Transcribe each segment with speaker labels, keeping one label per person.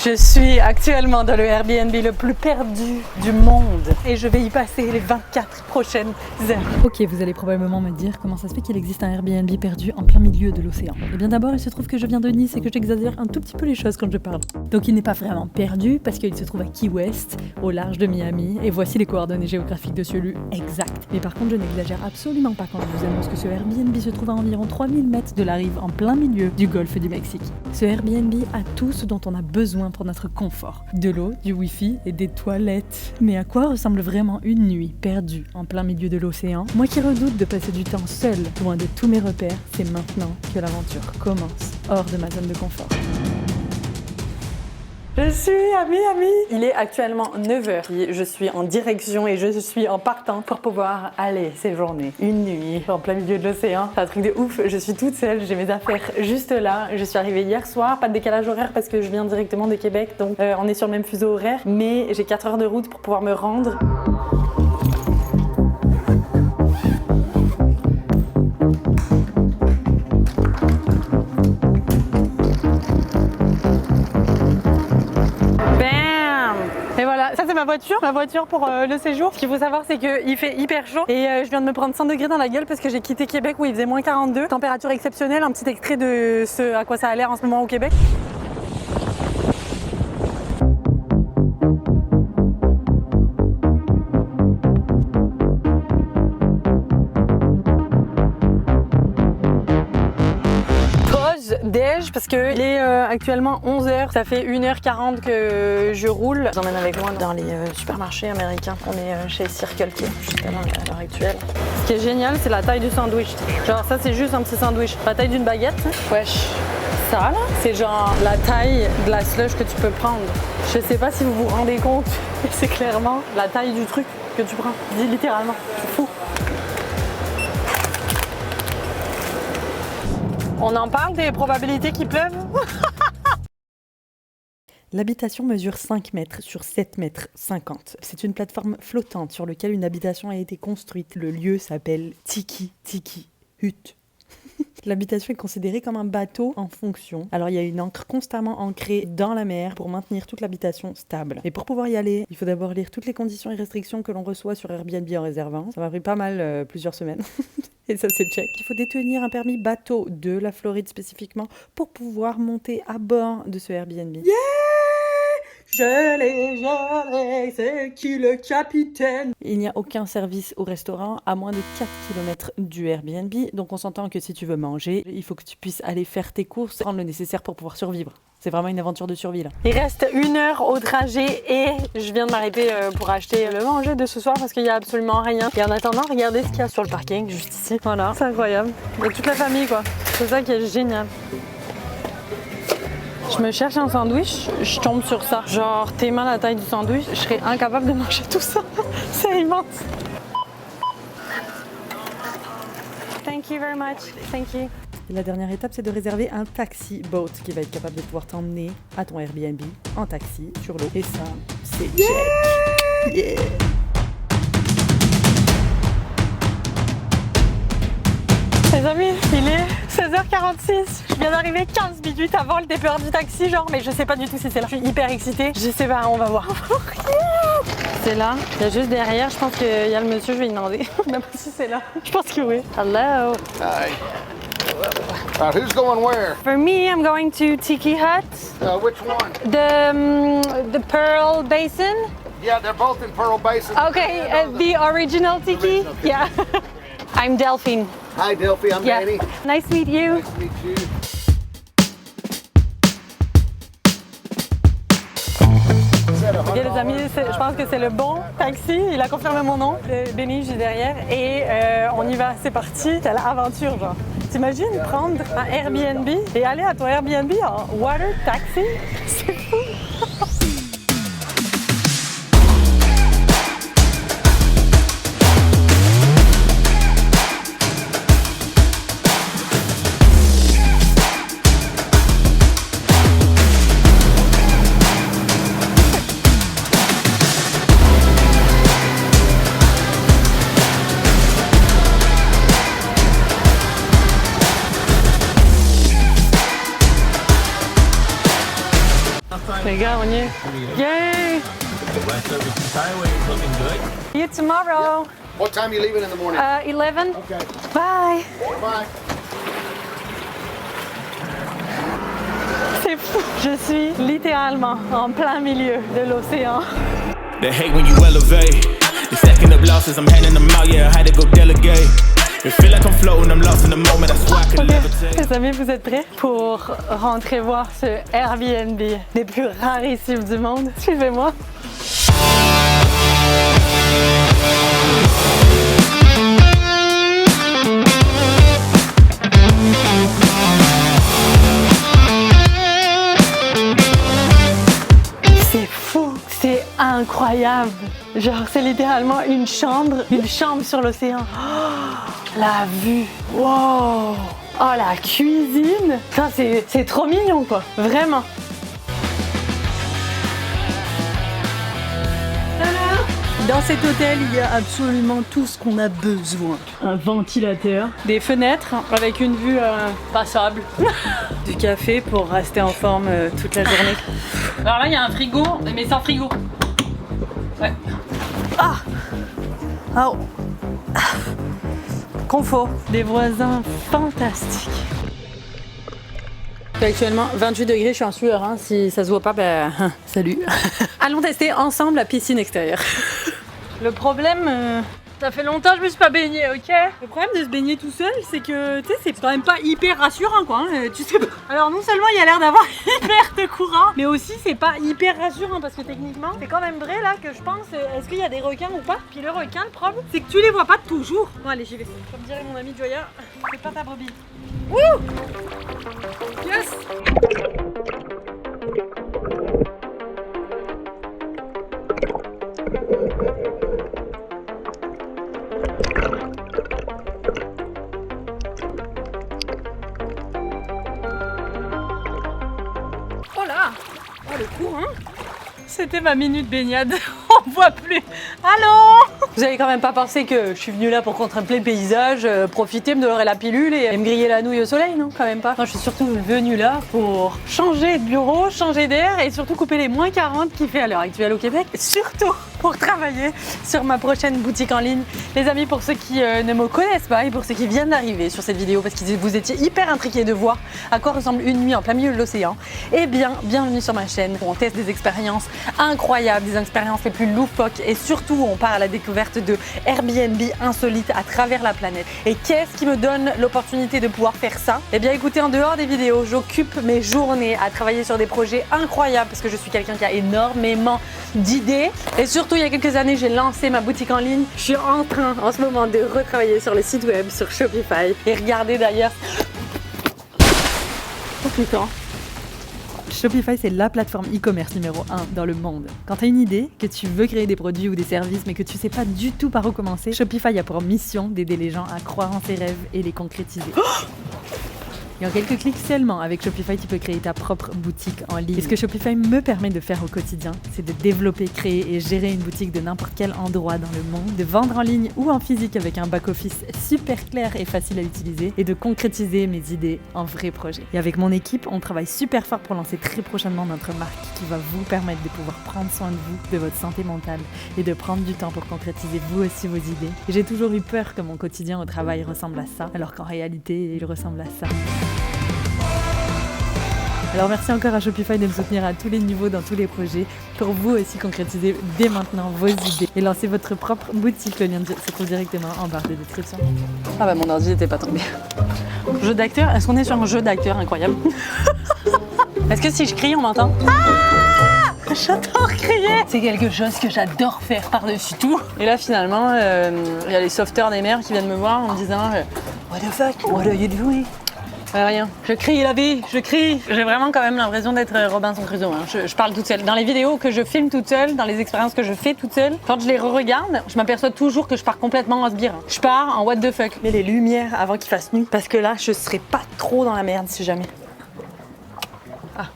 Speaker 1: Je suis actuellement dans le Airbnb le plus perdu du monde et je vais y passer les 24 prochaines heures. Ok, vous allez probablement me dire comment ça se fait qu'il existe un Airbnb perdu en plein milieu de l'océan. Eh bien d'abord, il se trouve que je viens de Nice et que j'exagère un tout petit peu les choses quand je parle. Donc il n'est pas vraiment perdu parce qu'il se trouve à Key West, au large de Miami, et voici les coordonnées géographiques de celui exact. Mais par contre, je n'exagère absolument pas quand je vous annonce que ce Airbnb se trouve à environ 3000 mètres de la rive en plein milieu du golfe du Mexique. Ce Airbnb a tout ce dont on a besoin pour notre confort. De l'eau, du wifi et des toilettes. Mais à quoi ressemble vraiment une nuit perdue en plein milieu de l'océan? Moi qui redoute de passer du temps seul, loin de tous mes repères, c'est maintenant que l'aventure commence, hors de ma zone de confort. Je suis à Miami. Il est actuellement 9h. Je suis en direction et je suis en partant pour pouvoir aller séjourner une nuit en plein milieu de l'océan. C'est un truc de ouf. Je suis toute seule. J'ai mes affaires juste là. Je suis arrivée hier soir. Pas de décalage horaire parce que je viens directement de Québec. Donc on est sur le même fuseau horaire. Mais j'ai 4 heures de route pour pouvoir me rendre. Ça c'est ma voiture pour le séjour. Ce qu'il faut savoir c'est qu'il fait hyper chaud et je viens de me prendre 100 degrés dans la gueule parce que j'ai quitté Québec où il faisait moins 42. Température exceptionnelle, un petit extrait de ce à quoi ça a l'air en ce moment au Québec. Déj parce que il est actuellement 11h, ça fait 1h40 que je roule. Je vous emmène avec moi dans les supermarchés américains. On est chez Circle K, juste à l'heure actuelle. Ce qui est génial, c'est la taille du sandwich. Genre ça, c'est juste un petit sandwich. La taille d'une baguette. Wesh. Ça là, c'est genre la taille de la slush que tu peux prendre. Je sais pas si vous vous rendez compte, mais c'est clairement la taille du truc que tu prends. Dis littéralement, c'est fou. On en parle des probabilités qu'il pleuve? L'habitation mesure 5 mètres sur 7 mètres 50. C'est une plateforme flottante sur laquelle une habitation a été construite. Le lieu s'appelle Tiki Hut. L'habitation est considérée comme un bateau en fonction. Alors il y a une ancre constamment ancrée dans la mer pour maintenir toute l'habitation stable. Et pour pouvoir y aller, il faut d'abord lire toutes les conditions et restrictions que l'on reçoit sur Airbnb en réservant. Ça m'a pris pas mal, plusieurs semaines. Et ça c'est check. Il faut détenir un permis bateau de la Floride spécifiquement pour pouvoir monter à bord de ce Airbnb. Yeah! Je l'ai, c'est qui le capitaine? Il n'y a aucun service au restaurant à moins de 4 km du Airbnb. Donc on s'entend que si tu veux manger, il faut que tu puisses aller faire tes courses, prendre le nécessaire pour pouvoir survivre. C'est vraiment une aventure de survie là. Il reste 1 heure au trajet et je viens de m'arrêter pour acheter le manger de ce soir parce qu'il n'y a absolument rien. Et en attendant, regardez ce qu'il y a sur le parking juste ici. Voilà, c'est incroyable. Il y a toute la famille quoi. C'est ça qui est génial. Je me cherche un sandwich, je tombe sur ça. Genre, tes mains la taille du sandwich, je serais incapable de manger tout ça. C'est immense. Thank you very much. Thank you. La dernière étape, c'est de réserver un taxi boat qui va être capable de pouvoir t'emmener à ton Airbnb en taxi sur l'eau. Et ça, c'est check. Yeah. Les amis, il est 16h46. Je viens d'arriver 15 minutes avant le départ du taxi, genre, mais je sais pas du tout si c'est là. Je suis hyper excitée. Je sais pas, on va voir. C'est là. Il y a juste derrière, je pense qu'il y a le monsieur, je vais lui demander. Même si c'est là. Je pense que oui. Hello.
Speaker 2: Hi. Who's going where?
Speaker 1: For me, I'm going to Tiki Hut.
Speaker 2: Which one?
Speaker 1: The Pearl Basin.
Speaker 2: Yeah, they're both in Pearl Basin.
Speaker 1: Okay, the original Tiki.
Speaker 2: Original Tiki.
Speaker 1: Yeah. I'm Delphine.
Speaker 2: Hi, Delphi. I'm Danny.
Speaker 1: Nice to meet you.
Speaker 2: Nice to meet you.
Speaker 1: Ok les amis, je pense que c'est le bon taxi. Il a confirmé mon nom. Benny, j'ai derrière. Et on y va, c'est parti. C'est l'aventure genre. T'imagines prendre un Airbnb et aller à ton Airbnb en water taxi? C'est fou. gars, on y est. Yay!
Speaker 3: West Services Highway is looking good.
Speaker 1: See you tomorrow.
Speaker 2: What time are you leaving in the morning?
Speaker 1: 11.
Speaker 2: Okay.
Speaker 1: Bye.
Speaker 2: Bye.
Speaker 1: C'est fou. Je suis littéralement en plein milieu de l'océan.
Speaker 3: They hate when you elevate. They stacking up losses, I'm handing them out, yeah, I had to go delegate. It feel like I'm floating, I'm lost in the moment, that's why I can levitate.
Speaker 1: Les amis, vous êtes prêts pour rentrer voir ce Airbnb des plus rarissimes du monde? Suivez-moi. C'est fou, c'est incroyable. Genre, c'est littéralement une chambre sur l'océan. Oh, la vue, wow. Oh, la cuisine. Ça, c'est trop mignon, quoi. Vraiment. Dans cet hôtel, il y a absolument tout ce qu'on a besoin. Un ventilateur, des fenêtres avec une vue passable, du café pour rester en forme toute la journée. Alors là, il y a un frigo, mais sans frigo. Ouais. Ah! Oh. Confort. Des voisins fantastiques. Actuellement 28 degrés, je suis en sueur, hein. Si ça se voit pas, ben salut. Allons tester ensemble la piscine extérieure. Le problème, ça fait longtemps que je me suis pas baignée, ok? Le problème de se baigner tout seul, c'est que tu sais, c'est quand même pas hyper rassurant, quoi. Hein, tu sais pas. Alors non seulement il y a l'air d'avoir hyper de courant, mais aussi c'est pas hyper rassurant parce que techniquement, c'est quand même vrai là que je pense, est-ce qu'il y a des requins ou pas? Puis le requin, le problème, c'est que tu les vois pas toujours. Bon allez, j'y vais. Comme dirait mon ami Joya, c'est pas ta brebis. Wouh! Yes! Oh là! Oh le courant! C'était ma minute baignade. On voit plus. Allô? Vous avez quand même pas pensé que je suis venue là pour contempler le paysage, profiter, me dorer la pilule et me griller la nouille au soleil, non? Quand même pas. Non, je suis surtout venue là pour changer de bureau, changer d'air et surtout couper les moins 40 qu'il fait à l'heure actuelle au Québec. Surtout pour travailler sur ma prochaine boutique en ligne. Les amis, pour ceux qui ne me connaissent pas et pour ceux qui viennent d'arriver sur cette vidéo parce que vous étiez hyper intrigués de voir à quoi ressemble une nuit en plein milieu de l'océan, eh bien, bienvenue sur ma chaîne où on teste des expériences incroyables, des expériences les plus loufoques et surtout on part à la découverte de Airbnb insolites à travers la planète. Et qu'est-ce qui me donne l'opportunité de pouvoir faire ça? Eh bien écoutez, en dehors des vidéos, j'occupe mes journées à travailler sur des projets incroyables parce que je suis quelqu'un qui a énormément d'idées et surtout il y a quelques années j'ai lancé ma boutique en ligne. Je suis en train en ce moment de retravailler sur le site web, sur Shopify et regardez d'ailleurs. Oh putain. Shopify, c'est la plateforme e-commerce numéro 1 dans le monde. Quand tu as une idée, que tu veux créer des produits ou des services, mais que tu sais pas du tout par où commencer, Shopify a pour mission d'aider les gens à croire en ses rêves et les concrétiser. Et en quelques clics seulement, avec Shopify, tu peux créer ta propre boutique en ligne. Et ce que Shopify me permet de faire au quotidien, c'est de développer, créer et gérer une boutique de n'importe quel endroit dans le monde, de vendre en ligne ou en physique avec un back-office super clair et facile à utiliser, et de concrétiser mes idées en vrais projets. Et avec mon équipe, on travaille super fort pour lancer très prochainement notre marque qui va vous permettre de pouvoir prendre soin de vous, de votre santé mentale et de prendre du temps pour concrétiser vous aussi vos idées. Et j'ai toujours eu peur que mon quotidien au travail ressemble à ça, alors qu'en réalité, il ressemble à ça. Alors merci encore à Shopify de me soutenir à tous les niveaux dans tous les projets pour vous aussi concrétiser dès maintenant vos idées et lancer votre propre boutique. Le lien se trouve directement en barre de description. Ah bah mon ordi n'était pas tombé. Jeu d'acteur, est-ce qu'on est sur un jeu d'acteur incroyable? Est-ce que si je crie on m'entend? Ah, j'adore crier. C'est quelque chose que j'adore faire par-dessus tout. Et là finalement il y a les sauveteurs des mers qui viennent me voir en me disant What the fuck, what are you doing? Rien. Je crie la vie, je crie. J'ai vraiment quand même l'impression d'être Robinson Crusoe. Hein. Je parle toute seule. Dans les vidéos que je filme toute seule, dans les expériences que je fais toute seule, quand je les re-regarde, je m'aperçois toujours que je pars complètement en sbire. Je pars en what the fuck. Mais les lumières avant qu'il fasse nuit, parce que là, je serais pas trop dans la merde si jamais. Ah.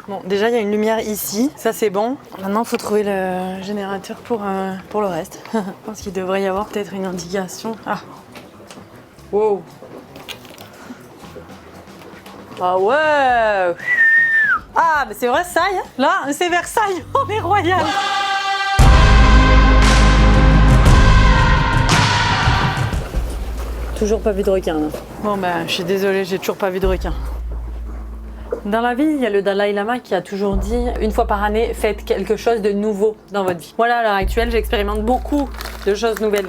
Speaker 1: Bon, déjà, il y a une lumière ici. Ça, c'est bon. Maintenant, il faut trouver le générateur pour le reste. Je pense qu'il devrait y avoir peut-être une indication. Ah. Wow. Ah ouais! Ah, mais c'est Versailles. Là, c'est Versailles. On est royal. Toujours pas vu de requin, là. Bon, ben, je suis désolée, j'ai toujours pas vu de requin. Dans la vie, il y a le Dalai Lama qui a toujours dit « Une fois par année, faites quelque chose de nouveau dans votre vie ». Voilà, à l'heure actuelle, j'expérimente beaucoup de choses nouvelles.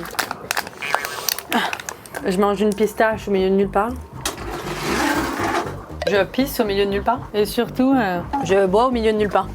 Speaker 1: Je mange une pistache au milieu de nulle part. Je pisse au milieu de nulle part. Et surtout, je bois au milieu de nulle part.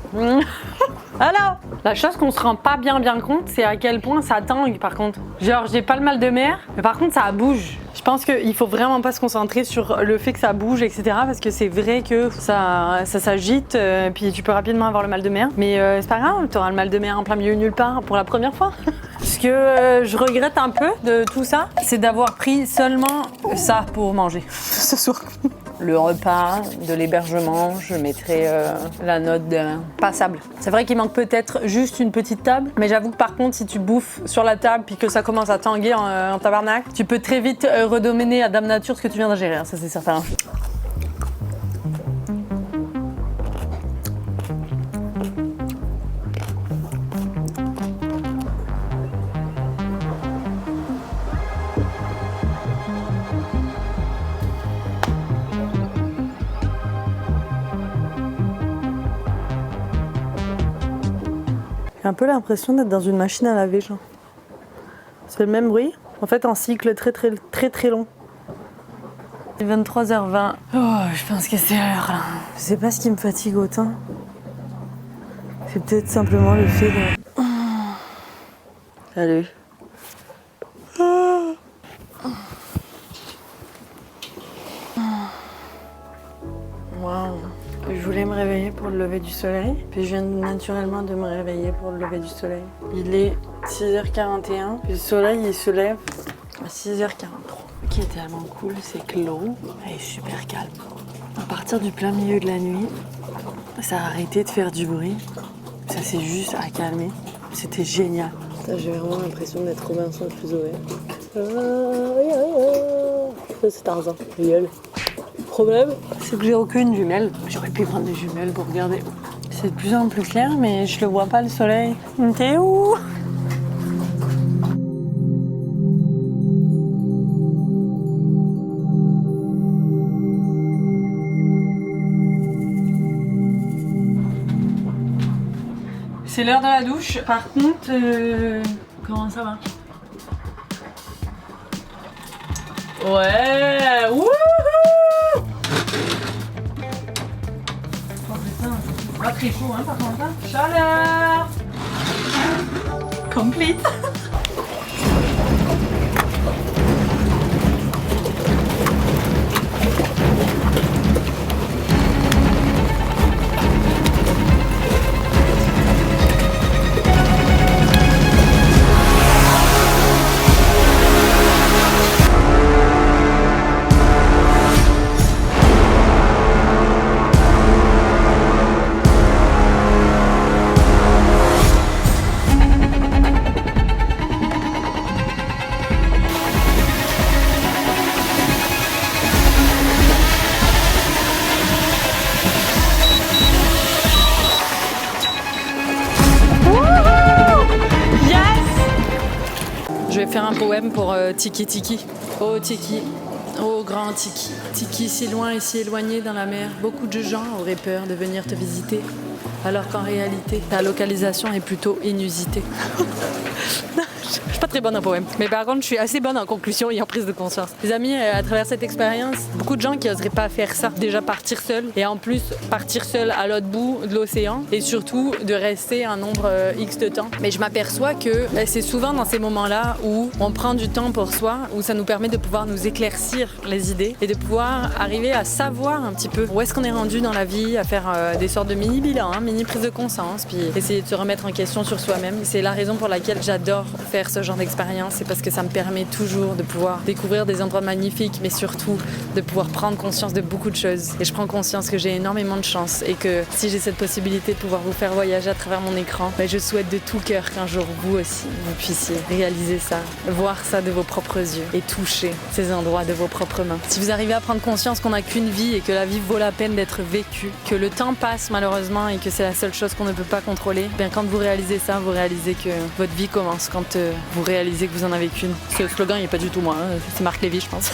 Speaker 1: Alors, la chose qu'on se rend pas bien compte, c'est à quel point ça tangue par contre. Genre, j'ai pas le mal de mer, mais par contre ça bouge. Je pense qu'il faut vraiment pas se concentrer sur le fait que ça bouge, etc. Parce que c'est vrai que ça s'agite, puis tu peux rapidement avoir le mal de mer. Mais c'est pas grave, t'auras le mal de mer en plein milieu de nulle part pour la première fois. Ce que je regrette un peu de tout ça, c'est d'avoir pris seulement ça pour manger ce soir. Le repas, de l'hébergement, je mettrai la note de passable. C'est vrai qu'il manque peut-être juste une petite table, mais j'avoue que par contre, si tu bouffes sur la table puis que ça commence à tanguer en tabarnak, tu peux très vite redonner à Dame Nature ce que tu viens d'ingérer, ça c'est certain. J'ai un peu l'impression d'être dans une machine à laver, genre. C'est le même bruit, en fait en cycle très long. C'est 23h20. Oh, je pense que c'est l'heure là. Je sais pas ce qui me fatigue autant. C'est peut-être simplement le fait de... Salut. Waouh. Je voulais me réveiller pour le lever du soleil, puis je viens naturellement de me réveiller pour le lever du soleil. Il est 6h41, puis le soleil il se lève à 6h43. Ce qui est tellement cool, c'est que l'eau est super calme. À partir du plein milieu de la nuit, ça a arrêté de faire du bruit, ça s'est juste calmé. C'était génial. J'ai vraiment l'impression d'être Robinson Crusoe. Ça c'est Tarzan, gueule. Le problème, c'est que j'ai aucune jumelle. J'aurais pu prendre des jumelles pour regarder. C'est de plus en plus clair, mais je le vois pas le soleil. T'es où ? C'est l'heure de la douche. Par contre, comment ça va ? Ouais, wouhou! Oh putain, c'est pas très chaud hein par contre. Hein. Chaleur! Complete! Je vais faire un poème pour Tiki Tiki. Oh Tiki, oh grand Tiki. Tiki si loin et si éloigné dans la mer, beaucoup de gens auraient peur de venir te visiter, alors qu'en réalité, ta localisation est plutôt inusitée. Je suis pas très bonne en poème, mais par contre je suis assez bonne en conclusion et en prise de conscience. Les amis, à travers cette expérience, beaucoup de gens qui oseraient pas faire ça, déjà partir seul et en plus partir seul à l'autre bout de l'océan et surtout de rester un nombre X de temps. Mais je m'aperçois que c'est souvent dans ces moments-là où on prend du temps pour soi, où ça nous permet de pouvoir nous éclaircir les idées et de pouvoir arriver à savoir un petit peu où est-ce qu'on est rendu dans la vie, à faire des sortes de mini-bilans, mini prise de conscience, puis essayer de se remettre en question sur soi-même. C'est la raison pour laquelle j'adore faire ce genre
Speaker 4: genre d'expérience, c'est parce que ça me permet toujours de pouvoir découvrir des endroits magnifiques, mais surtout de pouvoir prendre conscience de beaucoup de choses. Et je prends conscience que j'ai énormément de chance et que si j'ai cette possibilité de pouvoir vous faire voyager à travers mon écran, je souhaite de tout cœur qu'un jour vous aussi, vous puissiez réaliser ça, voir ça de vos propres yeux et toucher ces endroits de vos propres mains. Si vous arrivez à prendre conscience qu'on n'a qu'une vie et que la vie vaut la peine d'être vécue, que le temps passe malheureusement et que c'est la seule chose qu'on ne peut pas contrôler, quand vous réalisez ça, vous réalisez que votre vie commence quand vous réalisez que vous en avez qu'une. Ce slogan, il n'est pas du tout moi, c'est Marc Lévy, je pense.